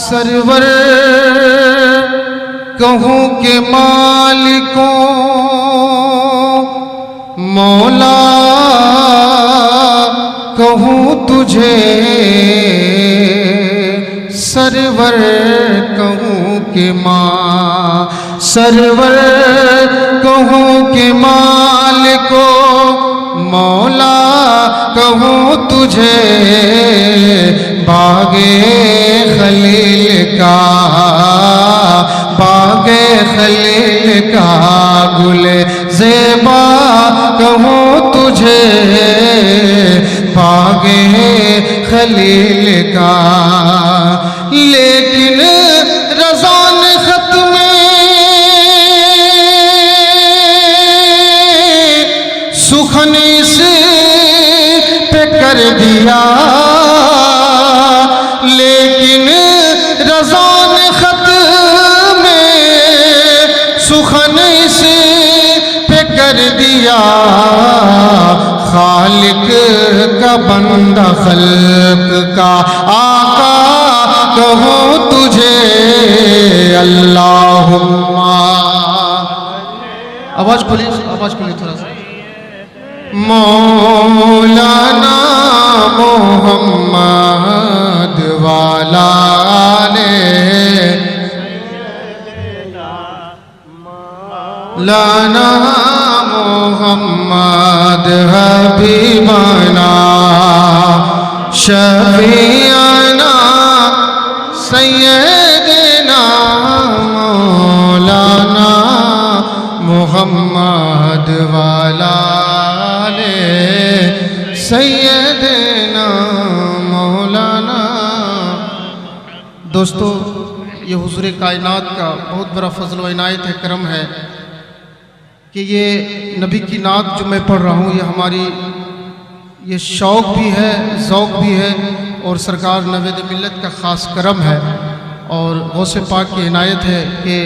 Server कहूँ के मालिकों मौला कहूँ तुझे, सरवर कहूँ के माँ, सरवर कहूँ के मालिको मौला कहूँ तुझे, बागे खलील का, बागे खलील का गुले ज़ेबा कहूँ तुझे, बागे खलील का। लेकिन रज़ान खत में सुखनी से पे कर दिया, लेकिन रज़ान खत में सुखनी से पे कर दिया, खालिक का बंदा खल्क का आका कहूँ तुझे, अल्लाहुम्मा। आवाज खोलिए थोड़ा सा। मौलाना मोहम्मद वाला ने लाना मोहम्मद हबीबाना शफीआना सैयदना मौलाना मोहम्मद वाला ले सैयदना मौलाना। दोस्तों, ये हुज़ूर कायनात का बहुत बड़ा फजल व इनायत है, करम है कि ये नबी की नात जो मैं पढ़ रहा हूँ, ये हमारी ये शौक़ भी है, ज़ौक़ भी है, और सरकार नवेद मिल्लत का ख़ास करम है और गौसे पाक की इनायत है कि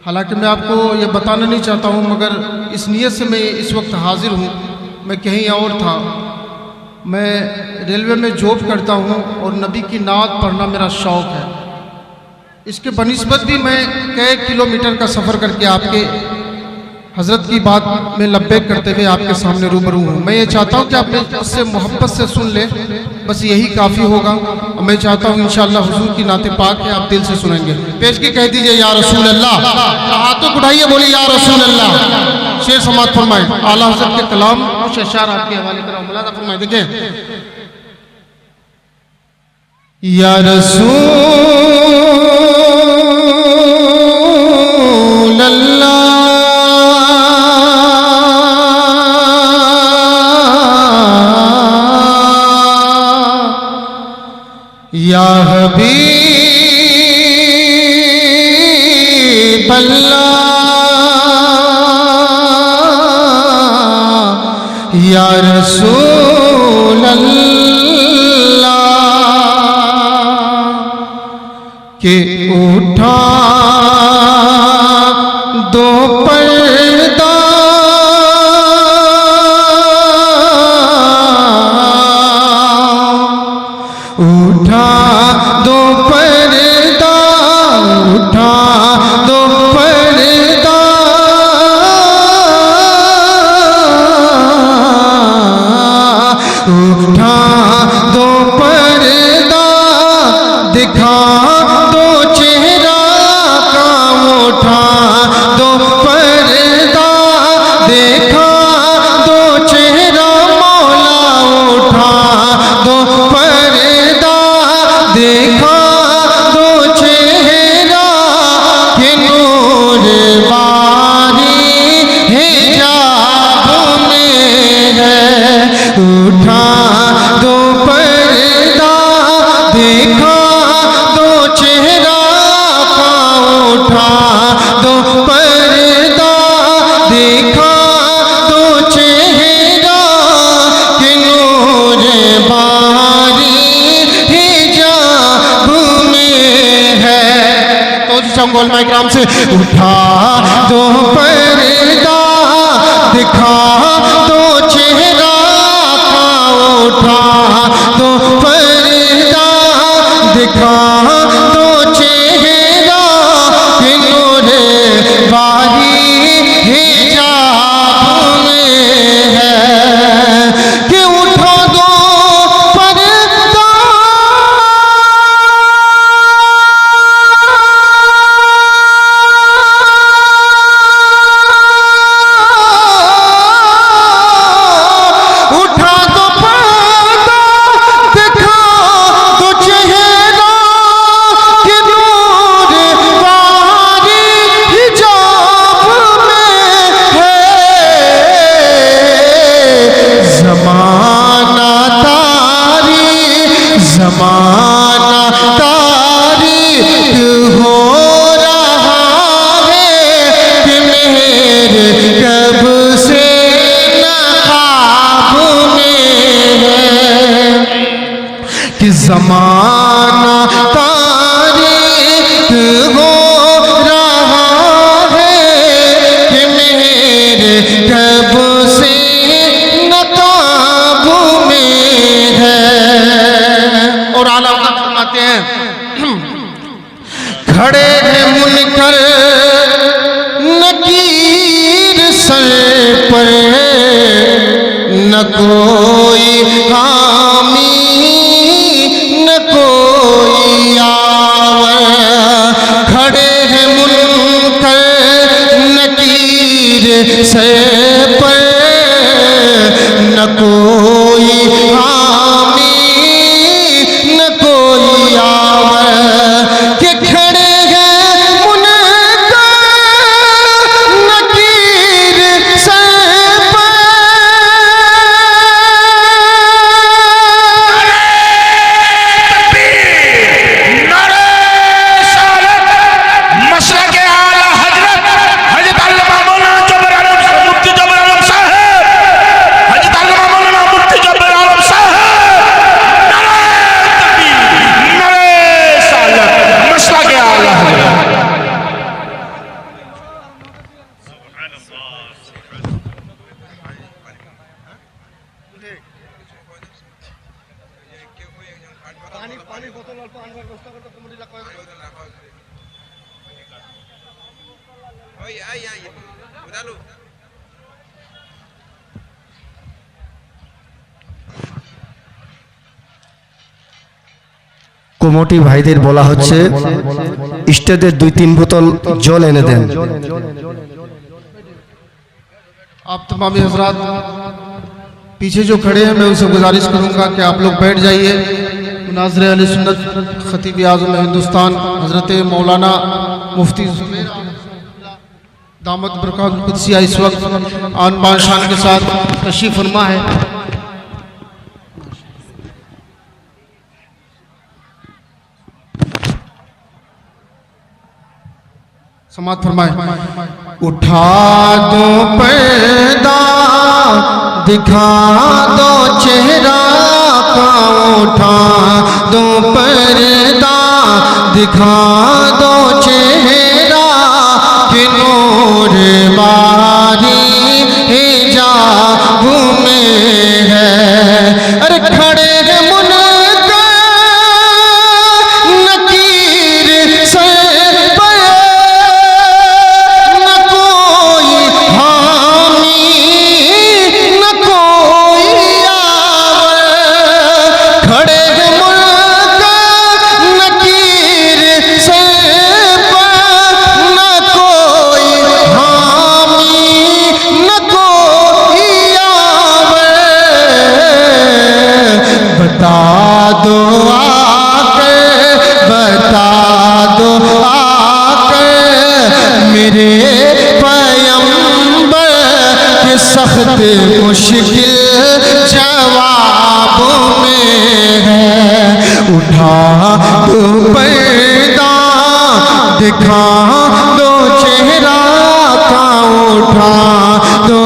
हालांकि मैं आपको ये बताना नहीं चाहता हूँ, मगर इस नीयत से मैं इस वक्त हाज़िर हूँ। मैं कहीं और था, मैं रेलवे में जॉब करता हूँ और नबी की नात पढ़ना मेरा शौक़ है। इसके बनिस्बत भी मैं कई किलोमीटर का सफ़र करके आपके हज़रत की बात में लब्बैक करते हुए आपके सामने रूबरू हूँ। मैं ये चाहता हूँ कि आप उससे मोहब्बत से सुन लें, बस यही काफ़ी होगा। और मैं चाहता हूँ इंशाअल्लाह हुजूर की नाते पाक है, आप दिल से सुनेंगे। पेश की कह दीजिए या रसूल अल्लाह, हाथों को उठाइए, बोलिए या रसूल अल्लाह। शेर समात फरमाए, आला हज़रत के कलाम कुछ अशार आपके हवाले करा, मुलाज़ा फरमाए। देखें, या रसूल अल्लाह या हबीब अल्लाह या रसूल अल्लाह के उठा दो पर्दा उठा दो पर्दा उठा दो पर्दा उठा दो पर्दा दिखा दो चेहरा का उठा दो पर्दा देखा दो चेहरा मौला उठा दो पर्दा देखा दो चेहरा के नूर बारी हिजाब में है उठा दो पर्दा देखा दो चेहरा का उठा दो पर्दा देखा दो चेहरा के नूर बारी हिजाब में है। तो गोल माइक्राम से उठा दो पर्दा दिखा दो चेहरा का उठा ज़माना तारीख हो रहा है कि मेरे कब से नकाबू में है। और आला फरमाते हैं खड़े हैं मुनकर नकीर सर पर न कोई हामी न कोई आवर। खड़े हैं मुनकर नकीर सर पर न कोई हामी न कोई आवर। कि खड़े हैं मुनकर नकीर सर पर কমিটি ভাইদের বলা হচ্ছে স্টেজে 2-3 বোতল জল এনে দেন। आप तमामी हजरात पीछे जो खड़े हैं मैं उनसे गुजारिश करूंगा कि आप लोग बैठ जाइए। मुनाज़िर अहले सुन्नत खतीब आज़म हिंदुस्तान हज़रत मौलाना मुफ्ती ज़ुबैर दामत बरकातुहुल कुद्सिया इस वक्त आन बान शान के साथ तशरीफ़ फरमा है। समात फरमाए। उठा दो पर्दा दिखा दो चेहरा का, उठा दो पर्दा दिखा दो चेहरा कि नूर बारी हिजाब में है। अरे खड़े हैं मुनकर नकीर सर पर न कोई हामी न कोई आवर। खड़े हैं मुनकर नकीर सर पर न कोई हामी न कोई आवर। बता दो आकर, बता दो आकर मेरे पैगंबर के सख्त मुश्किल जवाब में है। उठा दो पर्दा दिखा दो चेहरा का, उठा दो